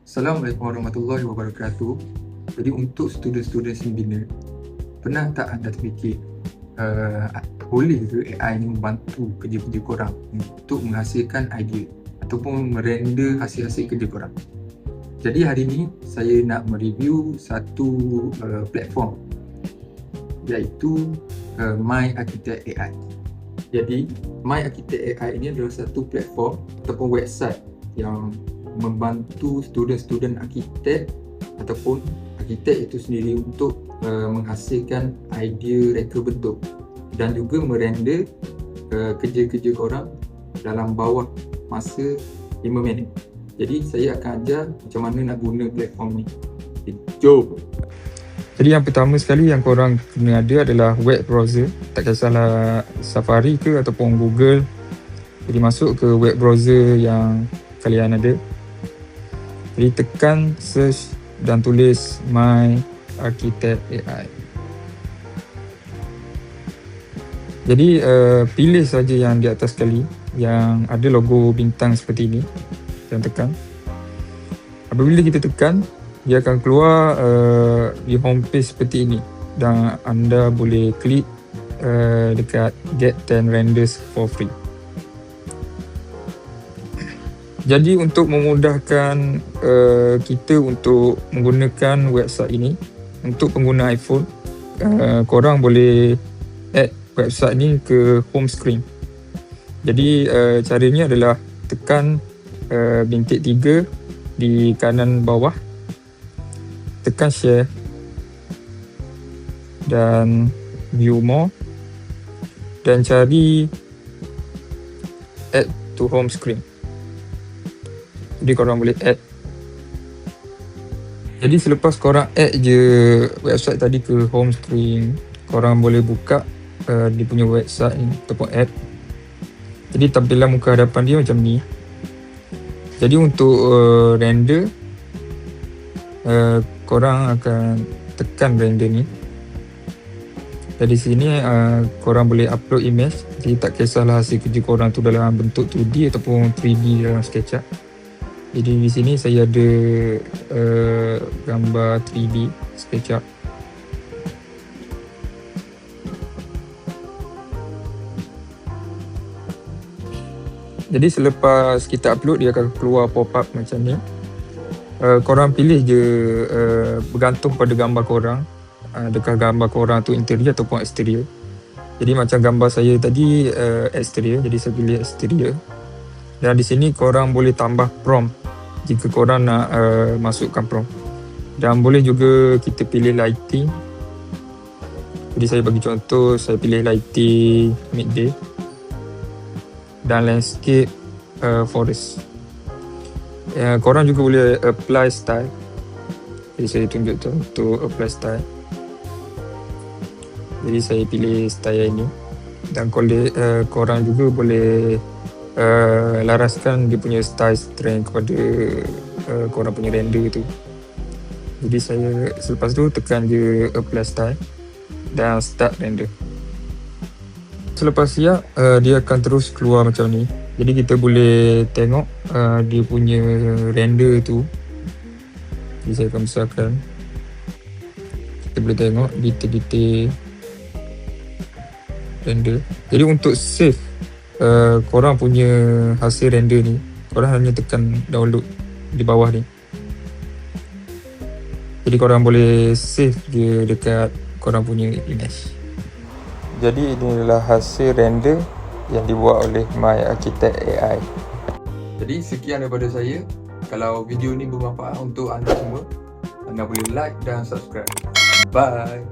Assalamualaikum warahmatullahi wabarakatuh. Jadi untuk student-student sembina, pernah tak anda terfikir boleh ke AI ni membantu kerja-kerja korang untuk menghasilkan idea ataupun merender hasil-hasil kerja korang? Jadi hari ni saya nak mereview satu platform, iaitu My Architect AI. Jadi My Architect AI ini adalah satu platform ataupun website yang membantu student-student arkitek ataupun arkitek itu sendiri untuk menghasilkan idea reka bentuk dan juga merender kerja-kerja korang dalam bawah masa 5 minit. Jadi saya akan ajar macam mana nak guna platform ni. Jom! Jadi yang pertama sekali yang korang kena ada adalah web browser. Tak kisahlah Safari ke ataupun Google. Jadi masuk ke web browser yang kalian ada. Jadi tekan search dan tulis My Architect AI. Jadi pilih saja yang di atas sekali yang ada logo bintang seperti ini dan tekan. Apabila kita tekan, dia akan keluar di homepage seperti ini dan anda boleh klik dekat Get 10 Renders for Free. Jadi untuk memudahkan kita untuk menggunakan website ini, untuk pengguna iPhone, korang boleh add website ni ke home screen. Jadi caranya adalah tekan bintik 3 di kanan bawah, tekan share dan view more dan cari add to home screen. Jadi korang boleh add. Jadi selepas korang add je website tadi ke home screen, korang boleh buka dia punya website ni ataupun app. Jadi tampilan muka hadapan dia macam ni. Jadi untuk render, korang akan tekan render ni. Dari sini korang boleh upload image. Jadi tak kisahlah hasil kerja korang tu dalam bentuk 2D ataupun 3D dalam SketchUp. Jadi di sini saya ada gambar 3D SketchUp. Jadi selepas kita upload, dia akan keluar pop-up macam ni. Korang pilih je bergantung pada gambar korang. Adakah gambar korang tu interior ataupun exterior. Jadi macam gambar saya tadi exterior, jadi saya pilih exterior. Dan di sini korang boleh tambah prompt jika korang nak masukkan prompt. Dan boleh juga kita pilih lighting. Jadi saya bagi contoh, saya pilih lighting midday dan landscape forest. Korang juga boleh apply style. Jadi saya tunjuk tu untuk apply style. Jadi saya pilih style ini. Dan korang juga boleh laraskan dia punya style strength kepada korang punya render tu. Jadi saya selepas tu tekan je apply style dan start render. Selepas siap, dia akan terus keluar macam ni. Jadi kita boleh tengok dia punya render tu. Jadi saya akan besarkan. Kita boleh tengok detail-detail render. Jadi untuk save korang punya hasil render ni, korang hanya tekan download di bawah ni. Jadi korang boleh save je dekat korang punya image. Jadi ini adalah hasil render yang dibuat oleh My Architect AI. Jadi sekian daripada saya. Kalau video ni bermanfaat untuk anda semua, anda boleh like dan subscribe. Bye.